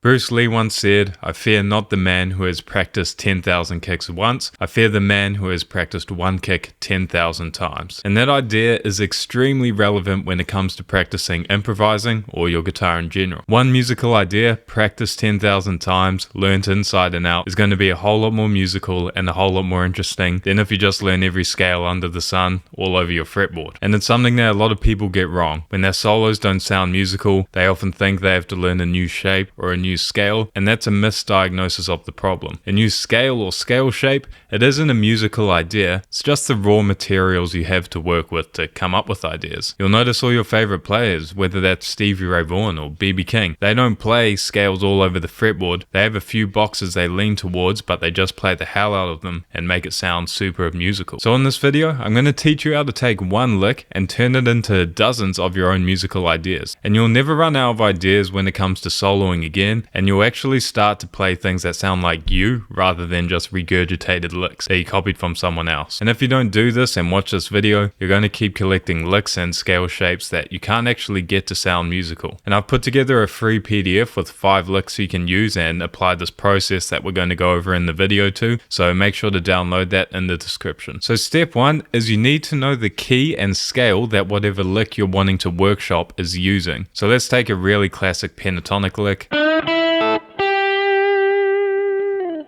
Bruce Lee once said, "I fear not the man who has practiced 10,000 kicks once, I fear the man who has practiced one kick 10,000 times." And that idea is extremely relevant when it comes to practicing improvising or your guitar in general. One musical idea, practiced 10,000 times, learnt inside and out, is going to be a whole lot more musical and a whole lot more interesting than if you just learn every scale under the sun all over your fretboard. And it's something that a lot of people get wrong. When their solos don't sound musical, they often think they have to learn a new shape or a new scale, and that's a misdiagnosis of the problem. A new scale or scale shape, it isn't a musical idea, it's just the raw materials you have to work with to come up with ideas. You'll notice all your favorite players, whether that's Stevie Ray Vaughan or B.B. King, they don't play scales all over the fretboard, they have a few boxes they lean towards, but they just play the hell out of them and make it sound super musical. So in this video, I'm going to teach you how to take one lick and turn it into dozens of your own musical ideas. And you'll never run out of ideas when it comes to soloing again, and you'll actually start to play things that sound like you rather than just regurgitated licks that you copied from someone else. And if you don't do this and watch this video, you're going to keep collecting licks and scale shapes that you can't actually get to sound musical. And I've put together a free PDF with 5 licks you can use and apply this process that we're going to go over in the video to, so make sure to download that in the description. So step 1 is you need to know the key and scale that whatever lick you're wanting to workshop is using. So let's take a really classic pentatonic lick.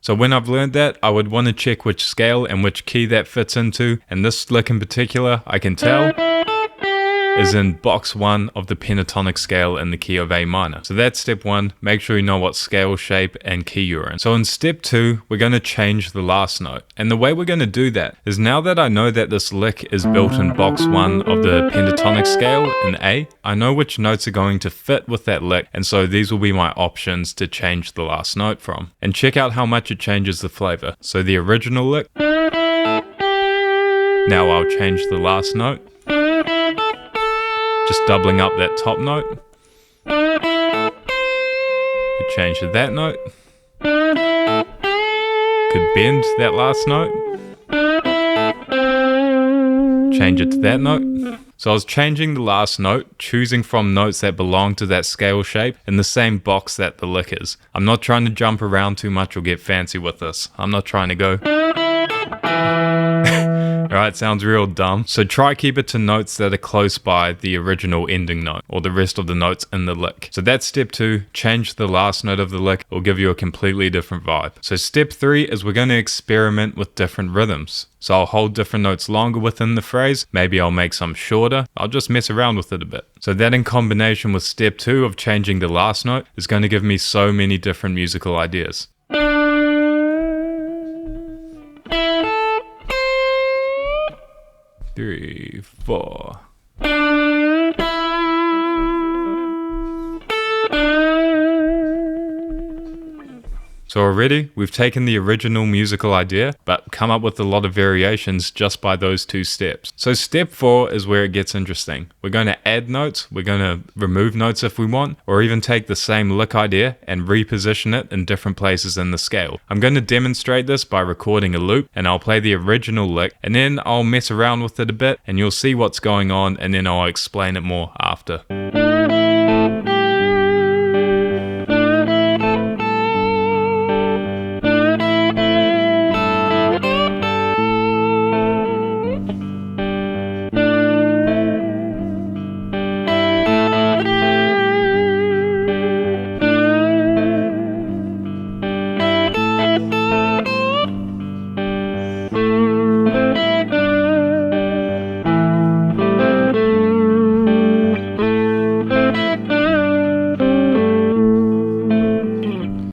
So when I've learned that, I would want to check which scale and which key that fits into, and this lick in particular, I can tell, is in box 1 of the pentatonic scale in the key of A minor. So that's step 1, make sure you know what scale, shape, and key you're in. So in step 2, we're going to change the last note. And the way we're going to do that is, now that I know that this lick is built in box 1 of the pentatonic scale in A, I know which notes are going to fit with that lick, and so these will be my options to change the last note from. And check out how much it changes the flavor. So the original lick, now I'll change the last note, just doubling up that top note. Could change to that note. Could bend that last note. Change it to that note. So I was changing the last note, choosing from notes that belong to that scale shape in the same box that the lick is. I'm not trying to jump around too much or get fancy with this. I'm not trying to go Alright, sounds real dumb. So try keep it to notes that are close by the original ending note or the rest of the notes in the lick. So that's step 2, change the last note of the lick. It will give you a completely different vibe. So step 3 is we're going to experiment with different rhythms. So I'll hold different notes longer within the phrase. Maybe I'll make some shorter. I'll just mess around with it a bit. So that in combination with step 2 of changing the last note is going to give me so many different musical ideas. 3, 4. So already, we've taken the original musical idea, but come up with a lot of variations just by those 2 steps. So step 4 is where it gets interesting. We're going to add notes, we're going to remove notes if we want, or even take the same lick idea and reposition it in different places in the scale. I'm going to demonstrate this by recording a loop, and I'll play the original lick, and then I'll mess around with it a bit, and you'll see what's going on, and then I'll explain it more after.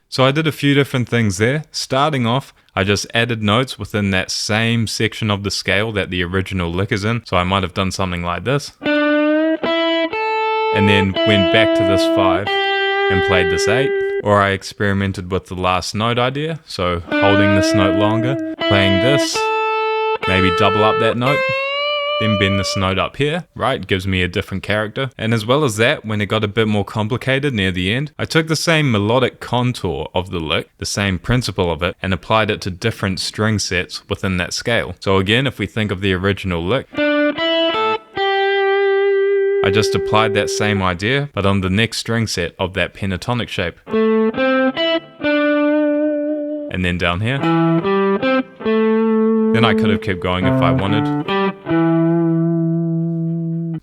So I did a few different things there. Starting off, I just added notes within that same section of the scale that the original lick is in. So I might have done something like this. And then went back to this 5 and played this 8. Or I experimented with the last note idea. So holding this note longer, playing this, maybe double up that note. Then bend this note up here, right, gives me a different character. And as well as that, when it got a bit more complicated near the end, I took the same melodic contour of the lick, the same principle of it, and applied it to different string sets within that scale. So again, if we think of the original lick, I just applied that same idea, but on the next string set of that pentatonic shape. And then down here. Then I could have kept going if I wanted.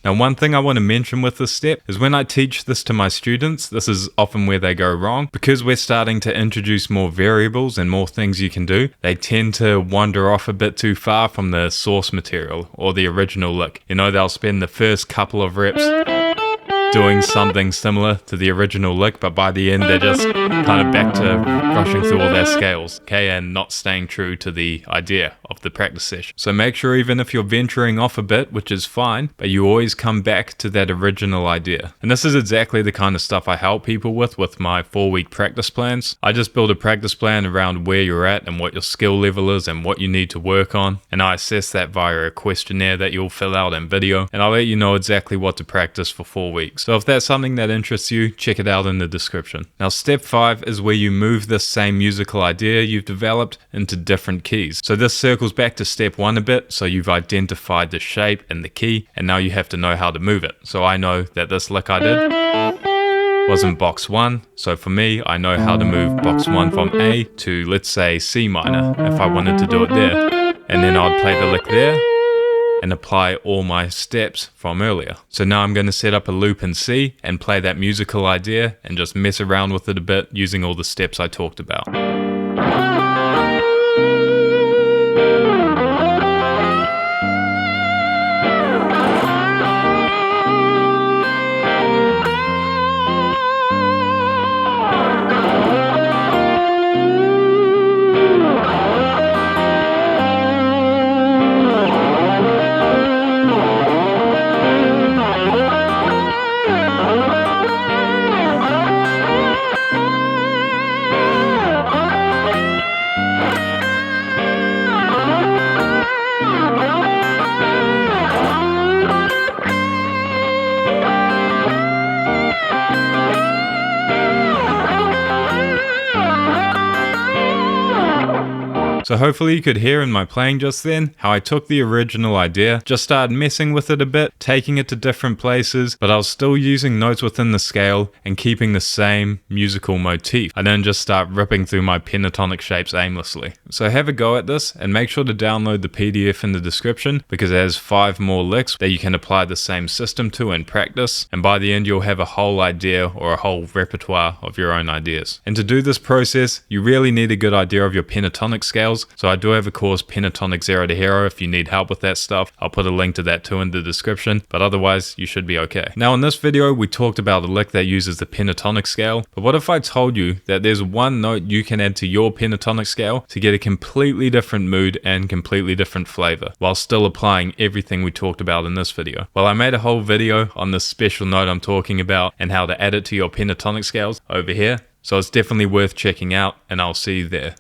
Now, one thing I want to mention with this step is when I teach this to my students, this is often where they go wrong. Because we're starting to introduce more variables and more things you can do, they tend to wander off a bit too far from the source material or the original lick. You know, they'll spend the first couple of reps doing something similar to the original lick, but by the end they're just kind of back to rushing through all their scales, okay, and not staying true to the idea of the practice session. So make sure even if you're venturing off a bit, which is fine, but you always come back to that original idea. And this is exactly the kind of stuff I help people with my 4-week practice plans. I just build a practice plan around where you're at and what your skill level is and what you need to work on, and I assess that via a questionnaire that you'll fill out in video, and I'll let you know exactly what to practice for 4 weeks. So if that's something that interests you, check it out in the description. Now, step 5 is where you move this same musical idea you've developed into different keys. So this circles back to step 1 a bit. So you've identified the shape and the key, and now you have to know how to move it. So I know that this lick I did was in box 1. So for me, I know how to move box 1 from A to, let's say, C minor, if I wanted to do it there. And then I'd play the lick there and apply all my steps from earlier. So now I'm going to set up a loop in C and play that musical idea and just mess around with it a bit using all the steps I talked about. So hopefully you could hear in my playing just then how I took the original idea, just started messing with it a bit, taking it to different places, but I was still using notes within the scale and keeping the same musical motif. I didn't just start ripping through my pentatonic shapes aimlessly. So have a go at this and make sure to download the PDF in the description because it has 5 more licks that you can apply the same system to in practice, and by the end you'll have a whole idea or a whole repertoire of your own ideas. And to do this process, you really need a good idea of your pentatonic scales. So I do have a course, Pentatonic Zero to Hero, if you need help with that stuff. I'll put a link to that too in the description, but otherwise you should be okay. Now in this video we talked about a lick that uses the pentatonic scale, but what if I told you that there's one note you can add to your pentatonic scale to get a completely different mood and completely different flavor while still applying everything we talked about in this video? Well, I made a whole video on this special note I'm talking about and how to add it to your pentatonic scales over here, so it's definitely worth checking out, and I'll see you there.